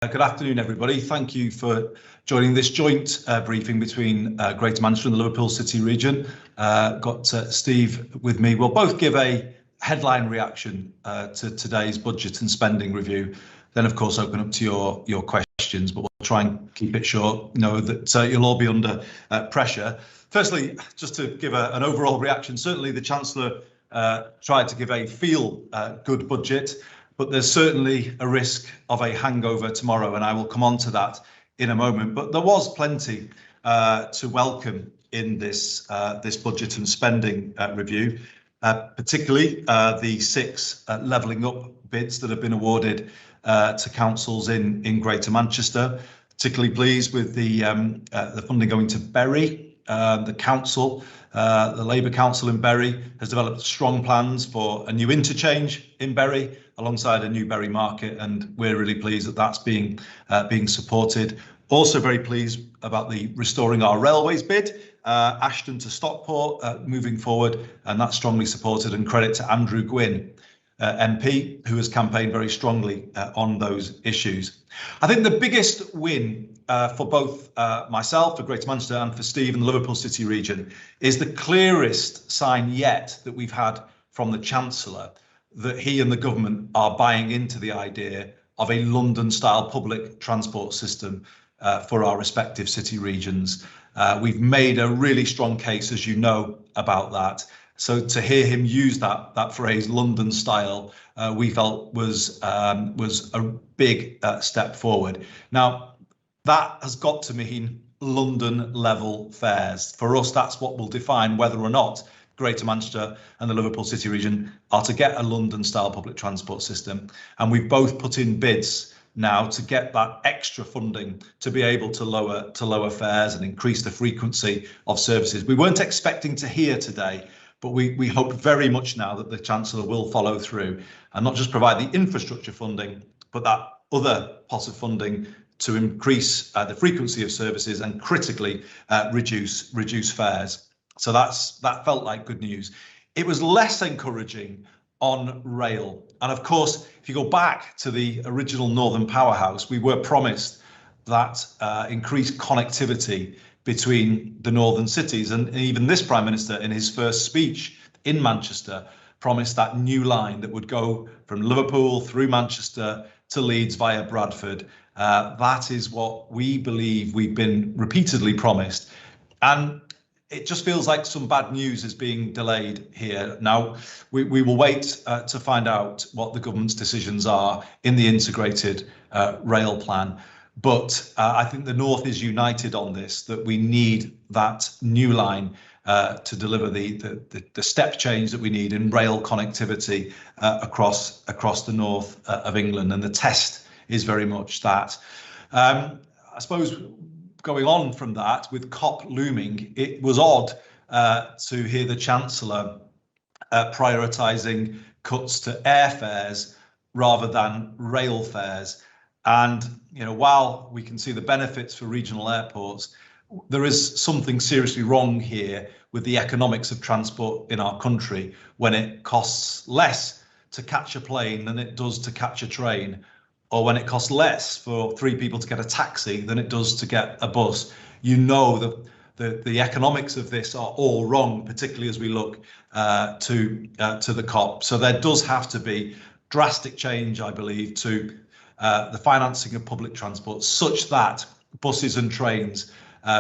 Good afternoon, everybody. Thank you for joining this joint briefing between Greater Manchester and the Liverpool City region. Got Steve with me. We'll both give a headline reaction to today's budget and spending review. Then, of course, open up to your questions, but we'll try and keep it short. Know that you'll all be under pressure. Firstly, just to give an overall reaction, certainly the Chancellor tried to give a feel-good budget. But there's certainly a risk of a hangover tomorrow, and I will come on to that in a moment. But there was plenty to welcome in this budget and spending review, particularly the 6 levelling up bids that have been awarded to councils in Greater Manchester. Particularly pleased with the funding going to Bury. The council, the Labour Council in Bury, has developed strong plans for a new interchange in Bury, alongside a new Bury market, and we're really pleased that that's being supported. Also very pleased about the Restoring Our Railways bid, Ashton to Stockport moving forward, and that's strongly supported, and credit to Andrew Gwynn, MP, who has campaigned very strongly on those issues. I think the biggest win for both myself, for Greater Manchester, and for Steve and the Liverpool City region is the clearest sign yet that we've had from the Chancellor that he and the government are buying into the idea of a London-style public transport system for our respective city regions. We've made a really strong case, as you know, about that. So to hear him use that phrase, London style, we felt was a big step forward. Now, that has got to mean London level fares. For us, that's what will define whether or not Greater Manchester and the Liverpool City region are to get a London style public transport system. And we've both put in bids now to get that extra funding to be able to lower fares and increase the frequency of services. We weren't expecting to hear today, but we hope very much now that the Chancellor will follow through and not just provide the infrastructure funding, but that other pot of funding to increase the frequency of services and critically reduce fares. So that felt like good news. It was less encouraging on rail. And of course, if you go back to the original Northern Powerhouse, we were promised that increased connectivity between the northern cities. And even this Prime Minister, in his first speech in Manchester, promised that new line that would go from Liverpool through Manchester to Leeds via Bradford. That is what we believe we've been repeatedly promised. And it just feels like some bad news is being delayed here. Now, we will wait to find out what the government's decisions are in the integrated rail plan. But I think the North is united on this, that we need that new line to deliver the step change that we need in rail connectivity across the north of England. And the test is very much that. I suppose going on from that, with COP looming, it was odd to hear the Chancellor prioritising cuts to airfares rather than rail fares. And while we can see the benefits for regional airports, there is something seriously wrong here with the economics of transport in our country when it costs less to catch a plane than it does to catch a train, or when it costs less for 3 people to get a taxi than it does to get a bus. You know that the economics of this are all wrong, particularly as we look to the COP. So there does have to be drastic change, I believe, to the financing of public transport, such that buses and trains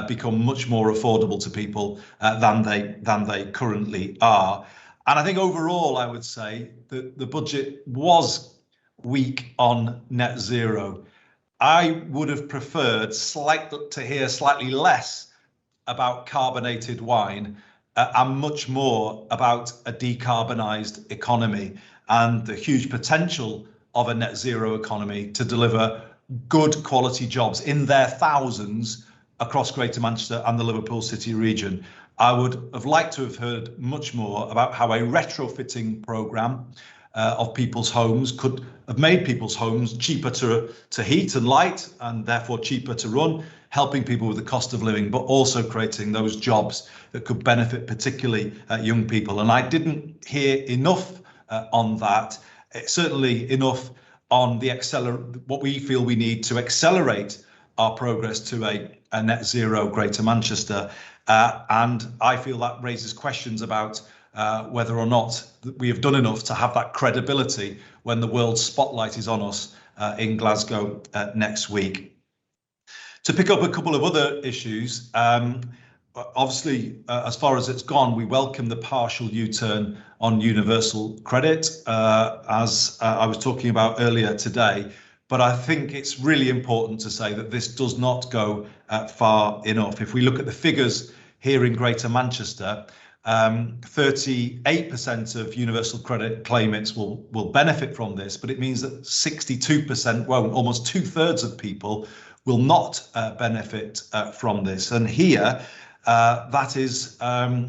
become much more affordable to people than they currently are. And I think overall, I would say that the budget was weak on net zero. I would have preferred to hear slightly less about carbonated wine and much more about a decarbonised economy and the huge potential of a net zero economy to deliver good quality jobs in their thousands across Greater Manchester and the Liverpool City region. I would have liked to have heard much more about how a retrofitting programme of people's homes could have made people's homes cheaper to heat and light, and therefore cheaper to run, helping people with the cost of living, but also creating those jobs that could benefit particularly young people. And I didn't hear enough on that, certainly enough on the what we feel we need to accelerate our progress to a net zero Greater Manchester. And I feel that raises questions about whether or not we have done enough to have that credibility when the world's spotlight is on us in Glasgow next week. To pick up a couple of other issues, obviously, as far as it's gone, we welcome the partial U-turn on universal credit, as I was talking about earlier today. But I think it's really important to say that this does not go far enough. If we look at the figures here in Greater Manchester, 38% of universal credit claimants will benefit from this, but it means that 62%, well, almost 2/3 of people will not benefit from this. And here, that is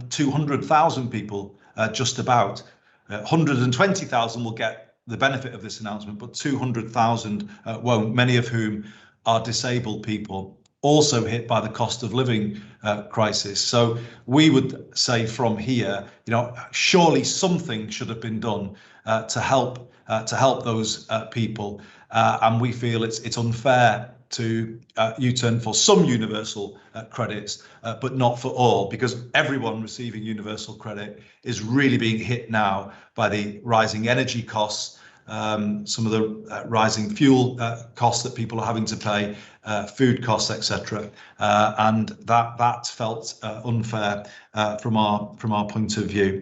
200,000 people, just about. 120,000 will get the benefit of this announcement, but 200,000 won't, many of whom are disabled people, also hit by the cost of living crisis. So we would say from here, surely something should have been done to help those people, and we feel it's unfair to U-turn for some universal credits, but not for all, because everyone receiving universal credit is really being hit now by the rising energy costs, some of the rising fuel costs that people are having to pay, food costs, etc. And that felt unfair from our point of view.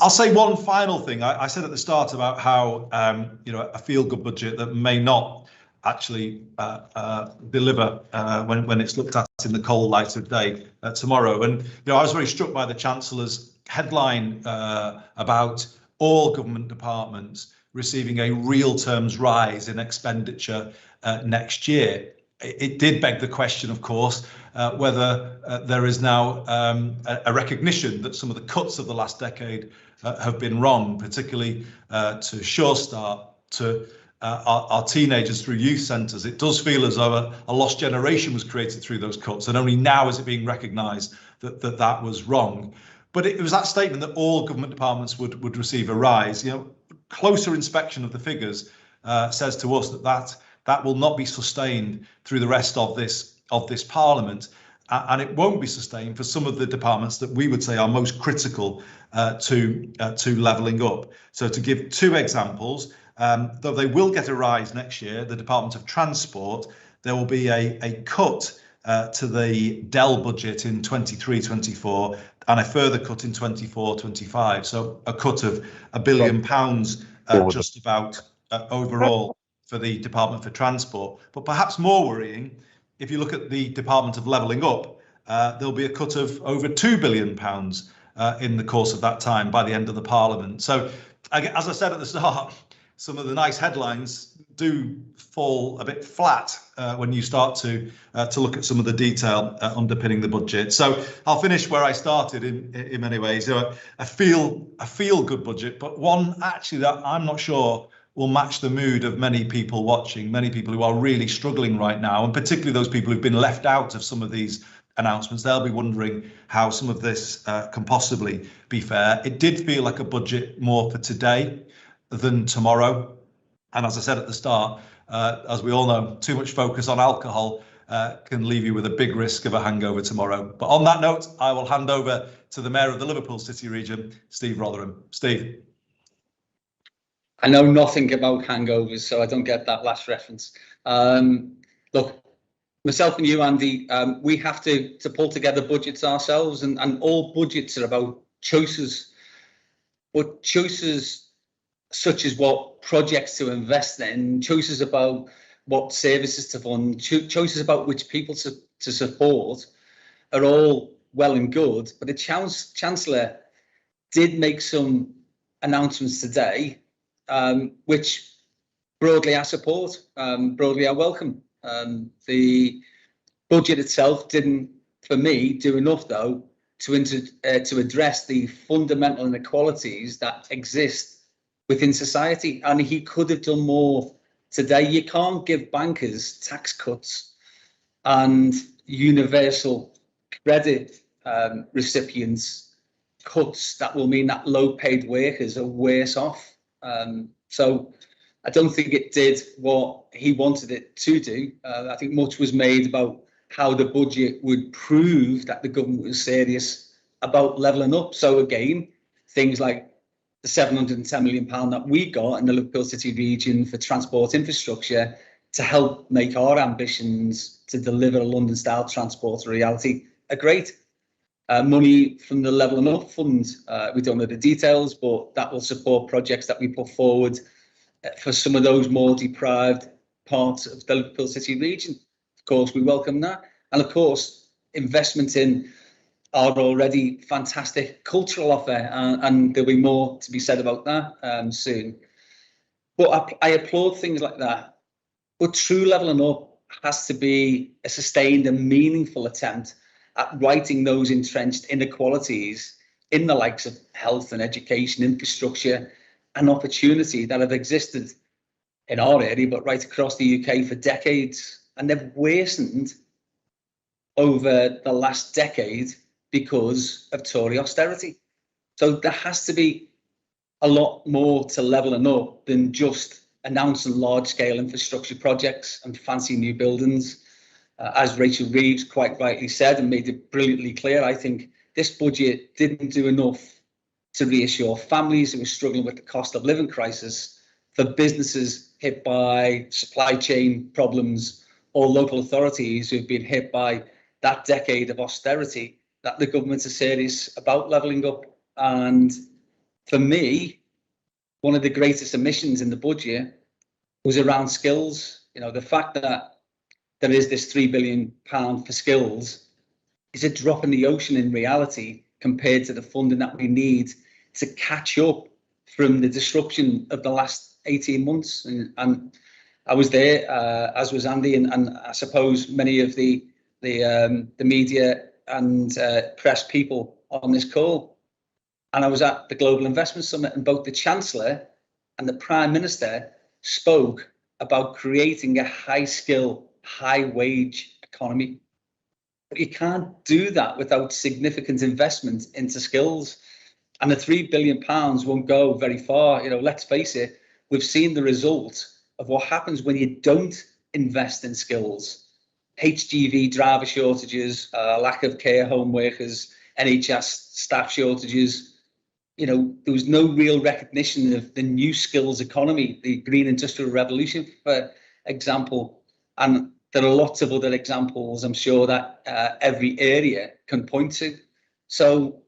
I'll say one final thing. I said at the start about how a feel-good budget that may not actually deliver when it's looked at in the cold light of day tomorrow. And I was very struck by the Chancellor's headline about all government departments receiving a real terms rise in expenditure next year. It did beg the question, of course, whether there is now a recognition that some of the cuts of the last decade have been wrong, particularly to Sure Start, to our teenagers through youth centres. It does feel as though a lost generation was created through those cuts, and only now is it being recognised that was wrong. But it was that statement that all government departments would receive a rise. Closer inspection of the figures says to us that will not be sustained through the rest of this Parliament, and it won't be sustained for some of the departments that we would say are most critical to levelling up. So to give two examples, though they will get a rise next year, the Department of Transport, there will be a cut to the DEL budget in 23-24 and a further cut in 24-25. So a cut of £1 billion just about overall for the Department for Transport. But perhaps more worrying, if you look at the Department of Levelling Up, there'll be a cut of over £2 billion in the course of that time by the end of the Parliament. So as I said at the start, some of the nice headlines do fall a bit flat when you start to look at some of the detail underpinning the budget. So I'll finish where I started in many ways. A feel good budget, but one actually that I'm not sure will match the mood of many people watching, many people who are really struggling right now, and particularly those people who've been left out of some of these announcements. They'll be wondering how some of this can possibly be fair. It did feel like a budget more for today than tomorrow. And as I said at the start, as we all know, too much focus on alcohol can leave you with a big risk of a hangover tomorrow. But on that note, I will hand over to the Mayor of the Liverpool City region, Steve Rotheram. Steve. I know nothing about hangovers, so I don't get that last reference. Look, myself and you, Andy, we have to pull together budgets ourselves, and all budgets are about choices. But choices such as what projects to invest in, choices about what services to fund, choices about which people to support are all well and good. But the Chancellor did make some announcements today, which broadly I support, broadly I welcome. The budget itself didn't, for me, do enough, though, to address the fundamental inequalities that exist within society, and he could have done more today. You can't give bankers tax cuts and universal credit recipients cuts that will mean that low-paid workers are worse off. So I don't think it did what he wanted it to do. I think much was made about how the budget would prove that the government was serious about levelling up. So again, things like the £710 million that we got in the Liverpool City region for transport infrastructure to help make our ambitions to deliver a London-style transport a reality are great. Money from the Levelling Up Fund, we don't know the details, but that will support projects that we put forward for some of those more deprived parts of the Liverpool City region. Of course, we welcome that. And of course, investment in our already fantastic cultural offer, and there'll be more to be said about that soon. But I applaud things like that. But true levelling up has to be a sustained and meaningful attempt at righting those entrenched inequalities in the likes of health and education, infrastructure and opportunity that have existed in our area, but right across the UK for decades. And they've worsened over the last decade because of Tory austerity. So there has to be a lot more to levelling up than just announcing large-scale infrastructure projects and fancy new buildings. As Rachel Reeves quite rightly said and made it brilliantly clear, I think this budget didn't do enough to reassure families who are struggling with the cost of living crisis, for businesses hit by supply chain problems, or local authorities who have been hit by that decade of austerity, that the government is serious about levelling up. And for me, one of the greatest omissions in the budget was around skills. You know, the fact that there is this £3 billion for skills is a drop in the ocean in reality compared to the funding that we need to catch up from the disruption of the last 18 months. And I was there, as was Andy, and I suppose many of the media and press people on this call. And I was at the Global Investment Summit, and both the Chancellor and the Prime Minister spoke about creating a high-skill, high-wage economy. But you can't do that without significant investment into skills. And the £3 billion won't go very far. You know, let's face it, we've seen the result of what happens when you don't invest in skills. HGV driver shortages, lack of care home workers, NHS staff shortages. You know, there was no real recognition of the new skills economy, the green industrial revolution, for example. And there are lots of other examples, I'm sure, that every area can point to. So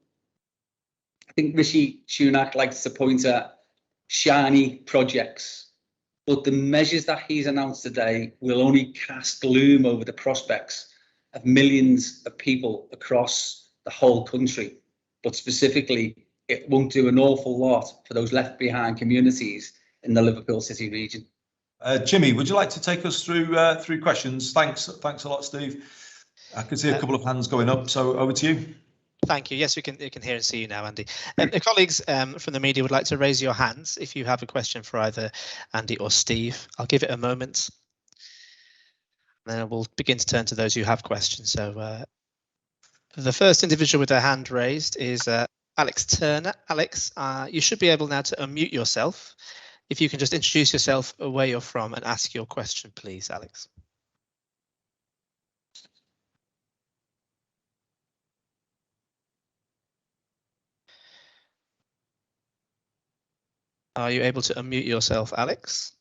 I think Rishi Sunak likes to point at shiny projects, but the measures that he's announced today will only cast gloom over the prospects of millions of people across the whole country. But specifically, it won't do an awful lot for those left behind communities in the Liverpool City region. Jimmy, would you like to take us through questions? Thanks a lot, Steve. I can see a couple of hands going up, so over to you. Thank you. Yes, we can hear and see you now, Andy. The colleagues from the media would like to raise your hands if you have a question for either Andy or Steve. I'll give it a moment. Then we'll begin to turn to those who have questions. So the first individual with their hand raised is Alex Turner. Alex, you should be able now to unmute yourself. If you can just introduce yourself, where you're from, and ask your question, please, Alex. Are you able to unmute yourself, Alex?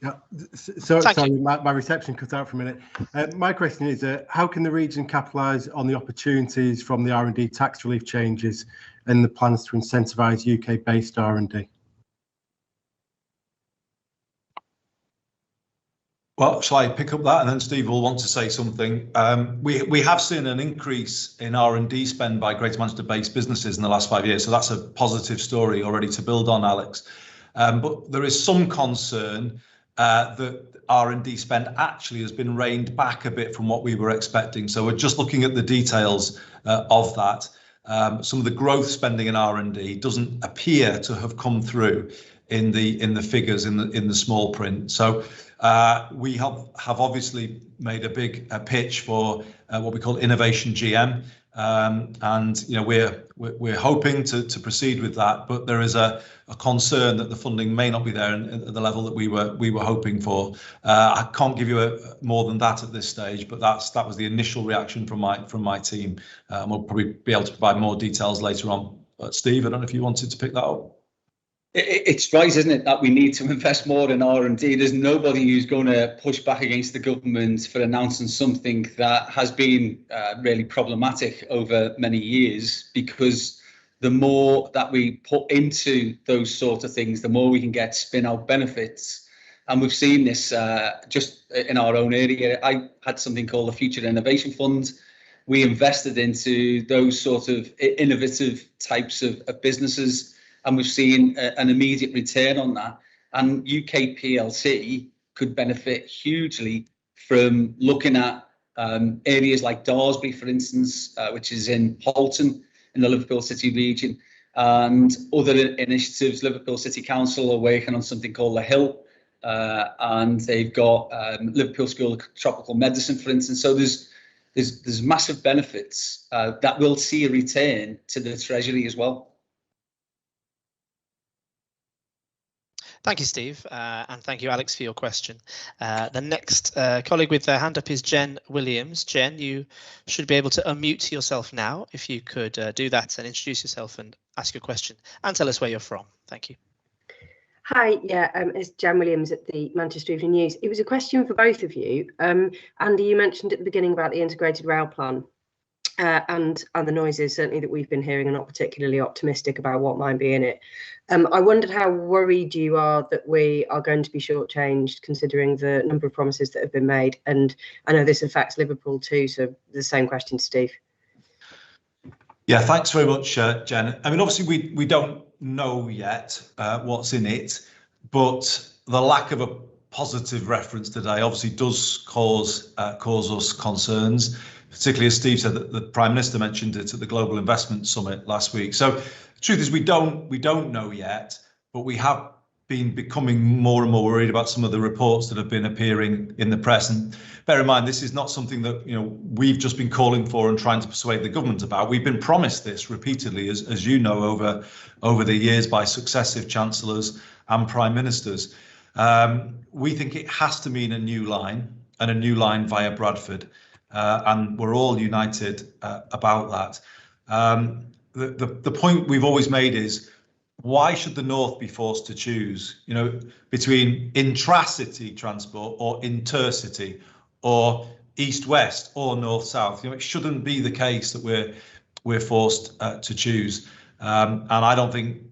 Yeah, sorry, my reception cut out for a minute. My question is, how can the region capitalise on the opportunities from the R&D tax relief changes and the plans to incentivise UK-based R&D? Well, shall I pick up that, and then Steve will want to say something. We have seen an increase in R&D spend by Greater Manchester-based businesses in the last 5 years, so that's a positive story already to build on, Alex. But there is some concern that R&D spend actually has been reined back a bit from what we were expecting. So we're just looking at the details of that. Some of the growth spending in R&D doesn't appear to have come through in the figures in the small print. So We have obviously made a big pitch for what we call Innovation GM, and we're hoping to proceed with that, but there is a concern that the funding may not be there at the level that we were hoping for. I can't give you more than that at this stage, but that was the initial reaction from my team. We'll probably be able to provide more details later on. But Steve, I don't know if you wanted to pick that up. It's right, isn't it, that we need to invest more in R&D. There's nobody who's going to push back against the government for announcing something that has been really problematic over many years, because the more that we put into those sort of things, the more we can get spin-out benefits. And we've seen this just in our own area. I had something called the Future Innovation Fund. We invested into those sort of innovative types of businesses, and we've seen an immediate return on that. And UK PLC could benefit hugely from looking at areas like Daresbury, for instance, which is in Halton in the Liverpool City region, and other initiatives. Liverpool City Council are working on something called The Hill, and they've got Liverpool School of Tropical Medicine, for instance. So there's massive benefits that will see a return to the Treasury as well. Thank you, Steve, and thank you, Alex, for your question. The next colleague with their hand up is Jen Williams. Jen, you should be able to unmute yourself now. If you could do that and introduce yourself and ask your question and tell us where you're from. Thank you. Hi, it's Jen Williams at the Manchester Evening News. It was a question for both of you. Andy, you mentioned at the beginning about the integrated rail plan and the noises certainly that we've been hearing are not particularly optimistic about what might be in it. I wondered how worried you are that we are going to be shortchanged, considering the number of promises that have been made. And I know this affects Liverpool too, so the same question to Steve. Yeah, thanks very much, Jen. I mean, obviously, we don't know yet what's in it, but the lack of a positive reference today obviously does cause us concerns, particularly as Steve said, that the Prime Minister mentioned it at the Global Investment Summit last week. So the truth is we don't know yet, but we have been becoming more and more worried about some of the reports that have been appearing in the press. And bear in mind, this is not something that we've just been calling for and trying to persuade the government about. We've been promised this repeatedly, as you know, over the years by successive chancellors and prime ministers. We think it has to mean a new line, and a new line via Bradford. And we're all united about that. The point we've always made is, why should the North be forced to choose, between intracity transport or intercity, or east-west or north-south? It shouldn't be the case that we're forced to choose. And I don't think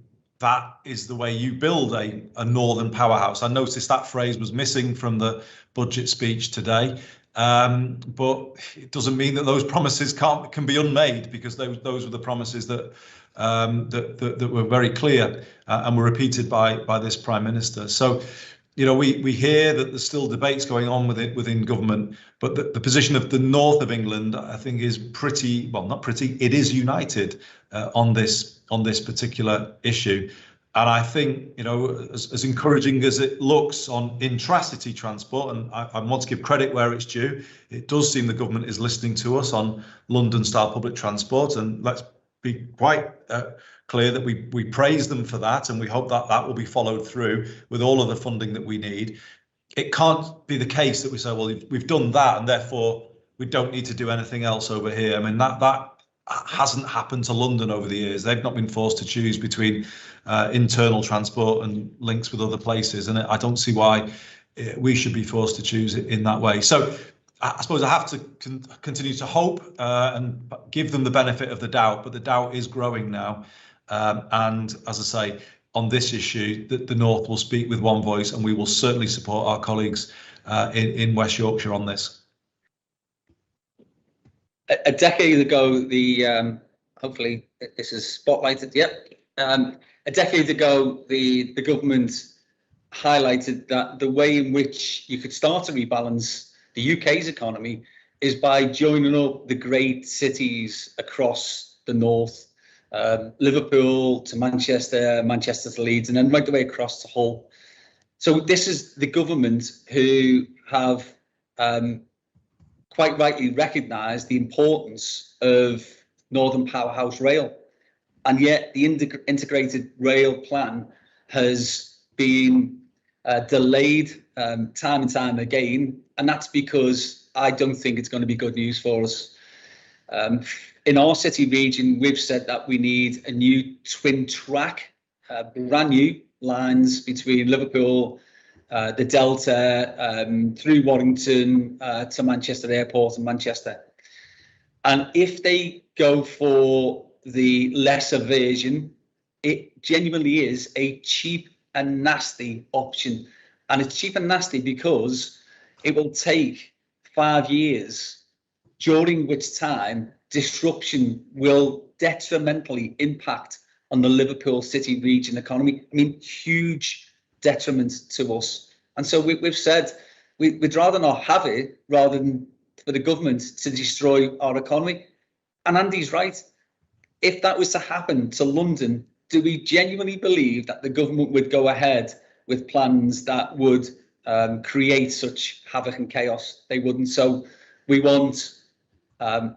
that is the way you build a northern powerhouse. I noticed that phrase was missing from the budget speech today. But it doesn't mean that those promises can be unmade, because those were the promises that were very clear and were repeated by this Prime Minister. So, we hear that there's still debates going on within government, but the position of the north of England, I think, is it is united on this particular issue. And I think, as encouraging as it looks on intracity transport, and I want to give credit where it's due, it does seem the government is listening to us on London-style public transport. And let's be quite clear that we praise them for that, and we hope that will be followed through with all of the funding that we need. It can't be the case that we say, well, we've done that, and therefore we don't need to do anything else over here. I mean, that hasn't happened to London over the years. They've not been forced to choose between internal transport and links with other places, and I don't see why we should be forced to choose it in that way. So I suppose I have to continue to hope and give them the benefit of the doubt, but the doubt is growing now. And as I say, on this issue, the North will speak with one voice, and we will certainly support our colleagues in West Yorkshire on this. A decade ago, hopefully this is spotlighted. Yep. A decade ago, the government highlighted that the way in which you could start to rebalance the UK's economy is by joining up the great cities across the north, Liverpool to Manchester, Manchester to Leeds, and then right the way across to Hull. So this is the government who have quite rightly recognised the importance of Northern Powerhouse Rail, and yet the integrated rail plan has been delayed time and time again, and that's because I don't think it's going to be good news for us. In our city region, we've said that we need a new twin track, brand new lines between Liverpool, the Delta, through Warrington to Manchester Airport and Manchester. And if they go for the lesser version, it genuinely is a cheap and nasty option. And it's cheap and nasty because it will take 5 years, during which time disruption will detrimentally impact on the Liverpool city region economy. I mean, huge detriment to us. And so we've said we'd rather not have it rather than for the government to destroy our economy. And Andy's right. If that was to happen to London, do we genuinely believe that the government would go ahead with plans that would create such havoc and chaos? They wouldn't. So we want a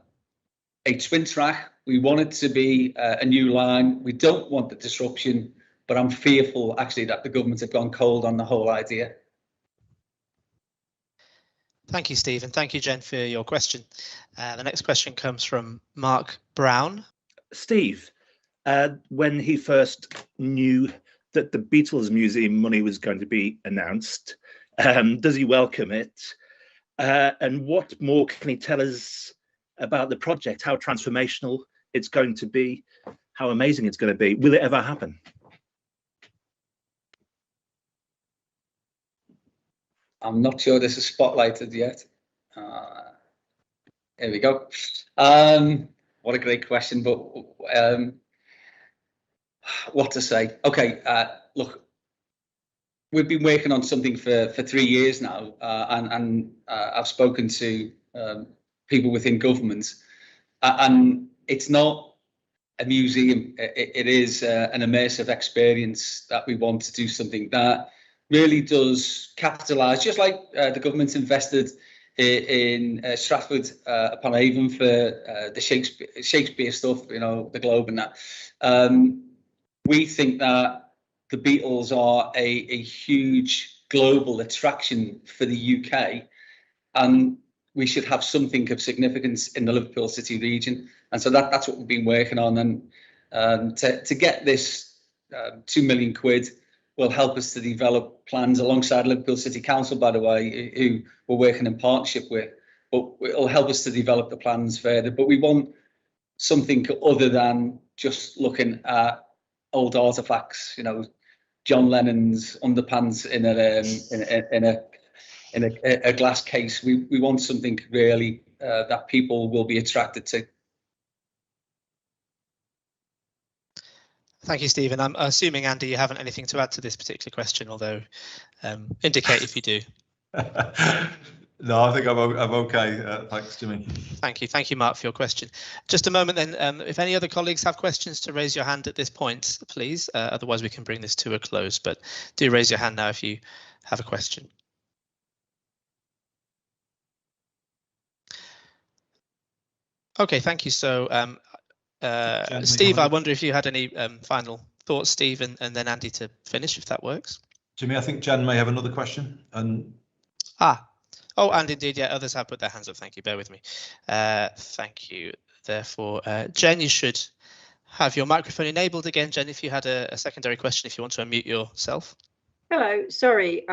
twin track. We want it to be a new line. We don't want the disruption, but I'm fearful actually that the government have gone cold on the whole idea. Thank you, Steve, and thank you, Jen, for your question. The next question comes from Mark Brown. Steve, when he first knew that the Beatles Museum money was going to be announced, does he welcome it? And what more can he tell us about the project, how transformational it's going to be, how amazing it's going to be? Will it ever happen? I'm not sure this is spotlighted yet. Here we go. What a great question, but what to say? Okay, look, we've been working on something for 3 years now, and I've spoken to people within government, and it's not a museum. It is an immersive experience that we want to do something that really does capitalise, just like the government invested in Stratford upon Avon for the Shakespeare stuff, you know, the Globe and that. We think that the Beatles are a huge global attraction for the UK, and we should have something of significance in the Liverpool city region. And so that's what we've been working on. And to get this £2 million will help us to develop plans alongside Liverpool City Council, by the way, who we're working in partnership with. But it'll help us to develop the plans further. But we want something other than just looking at old artifacts. You know, John Lennon's underpants in a glass case. We want something really that people will be attracted to. Thank you, Stephen. I'm assuming, Andy, you haven't anything to add to this particular question, although indicate if you do. No, I think I'm okay. Thanks, Jimmy. Thank you, Mark, for your question. Just a moment then, if any other colleagues have questions, to raise your hand at this point, please. Otherwise, we can bring this to a close, but do raise your hand now if you have a question. Okay, thank you. So, Steve, I wonder if you had any final thoughts, Steve, and then Andy to finish, if that works. Jimmy, I think Jen may have another question. Oh, and indeed, yeah, others have put their hands up. Thank you. Bear with me. Thank you. Therefore, Jen, you should have your microphone enabled again. Jen, if you had a secondary question, if you want to unmute yourself. Hello. Sorry,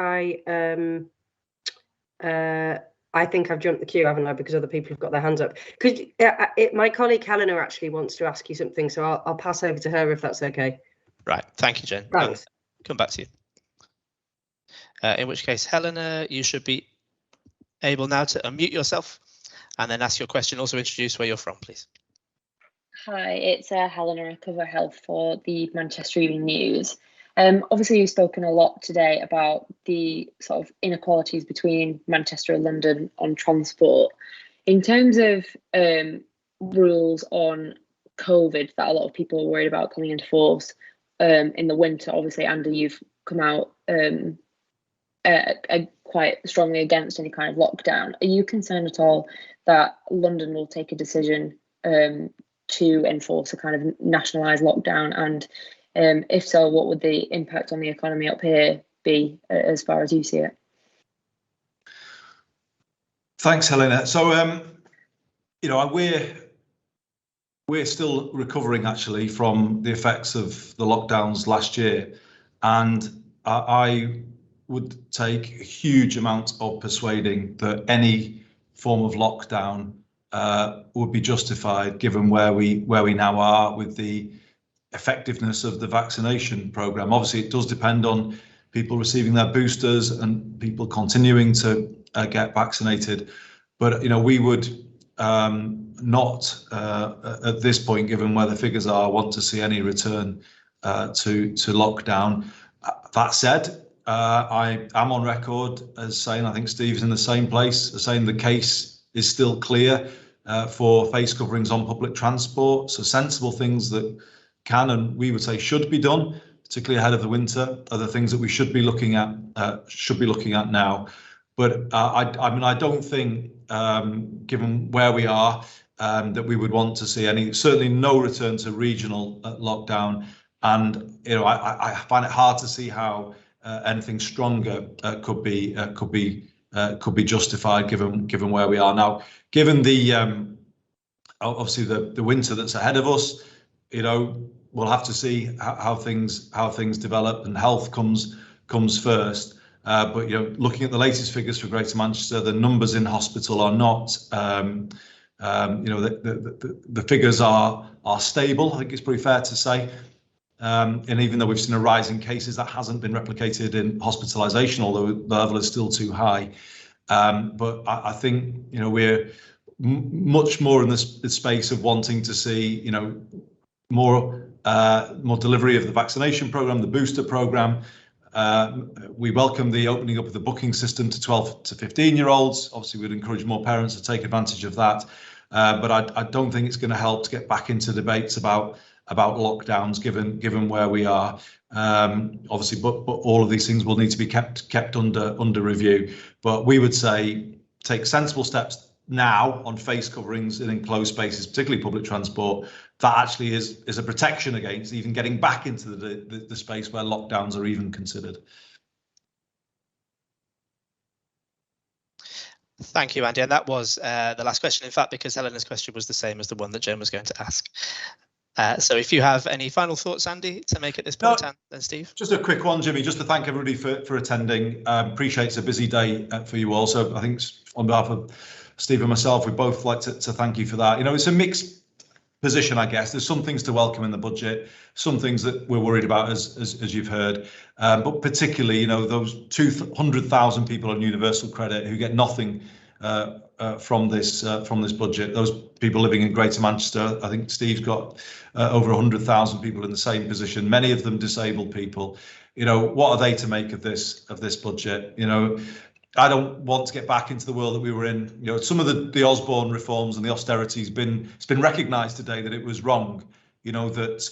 I think I've jumped the queue, haven't I? Because other people have got their hands up. My colleague Helena actually wants to ask you something, so I'll pass over to her if that's okay. Right. Thank you, Jen. Thanks. Come back to you. In which case, Helena, you should be able now to unmute yourself and then ask your question. Also introduce where you're from, please. Hi, it's Helena. I cover health for the Manchester Evening News. Obviously, you've spoken a lot today about the sort of inequalities between Manchester and London on transport. In terms of rules on COVID that a lot of people are worried about coming into force in the winter, obviously, Andy, you've come out are quite strongly against any kind of lockdown. Are you concerned at all that London will take a decision to enforce a kind of nationalised lockdown? And if so, what would the impact on the economy up here be, as far as you see it? Thanks, Helena. So, you know, we're still recovering actually from the effects of the lockdowns last year, and I would take a huge amount of persuading that any form of lockdown would be justified given where we now are with the effectiveness of the vaccination programme. Obviously, it does depend on people receiving their boosters and people continuing to get vaccinated. But, you know, we would not at this point, given where the figures are, want to see any return to lockdown. That said, I am on record as saying, I think Steve's in the same place, as saying the case is still clear for face coverings on public transport. So sensible things that can and we would say should be done, particularly ahead of the winter, are the things that we should be looking at now. But I mean, I don't think, given where we are, that we would want to see certainly no return to regional lockdown. And you know, I find it hard to see how anything stronger could be justified given where we are now. Given the obviously the winter that's ahead of us, you know, we'll have to see how things develop, and health comes first. But you know, looking at the latest figures for Greater Manchester, the numbers in hospital are not. You know, the figures are stable. I think it's pretty fair to say. And even though we've seen a rise in cases, that hasn't been replicated in hospitalisation, although the level is still too high. But I think, you know, we're much more in the space of wanting to see, you know, more delivery of the vaccination programme, the booster programme. We welcome the opening up of the booking system to 12 to 15-year-olds. Obviously, we'd encourage more parents to take advantage of that. But I don't think it's going to help to get back into debates about lockdowns, given where we are. Obviously, but all of these things will need to be kept under review. But we would say take sensible steps now on face coverings in enclosed spaces, particularly public transport. That actually is a protection against even getting back into the space where lockdowns are even considered. Thank you, Andy. And that was the last question, in fact, because Helena's question was the same as the one that Joan was going to ask. So if you have any final thoughts, Andy, to make at this point, and then Steve. Just a quick one, Jimmy, just to thank everybody for attending. Appreciate it's a busy day for you all. So I think on behalf of Steve and myself, we both like to thank you for that. You know, it's a mixed position, I guess. There's some things to welcome in the budget, some things that we're worried about, as you've heard, but particularly, you know, those 200,000 people on universal credit who get nothing from this budget. Those people living in Greater Manchester, I think Steve's got over 100,000 people in the same position, many of them disabled people. You know, what are they to make of this budget? You know, I don't want to get back into the world that we were in. You know, some of the Osborne reforms and the austerity it's been recognised today that it was wrong. You know, that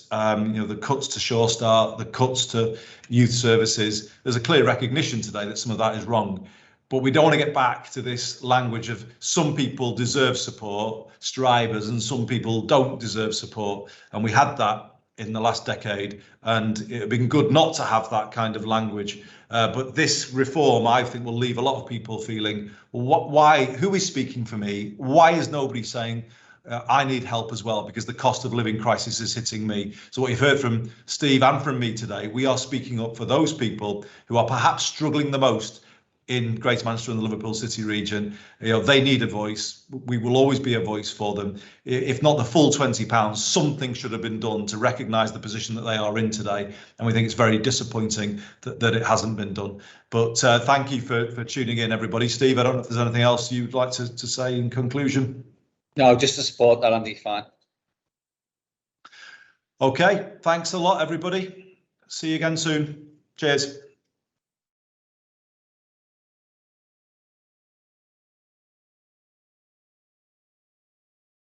you know, the cuts to Sure Start, the cuts to youth services. There's a clear recognition today that some of that is wrong. But we don't want to get back to this language of some people deserve support, strivers, and some people don't deserve support. And we had that in the last decade, and it would have been good not to have that kind of language. But this reform, I think, will leave a lot of people feeling, well, why? Who is speaking for me? Why is nobody saying I need help as well? Because the cost of living crisis is hitting me. So what you've heard from Steve and from me today, we are speaking up for those people who are perhaps struggling the most in Greater Manchester and the Liverpool City region. You know, they need a voice. We will always be a voice for them. If not the full £20, something should have been done to recognise the position that they are in today. And we think it's very disappointing that it hasn't been done. But thank you for tuning in, everybody. Steve, I don't know if there's anything else you'd like to say in conclusion. No, just to support that, Andy, fine. OK, thanks a lot, everybody. See you again soon. Cheers.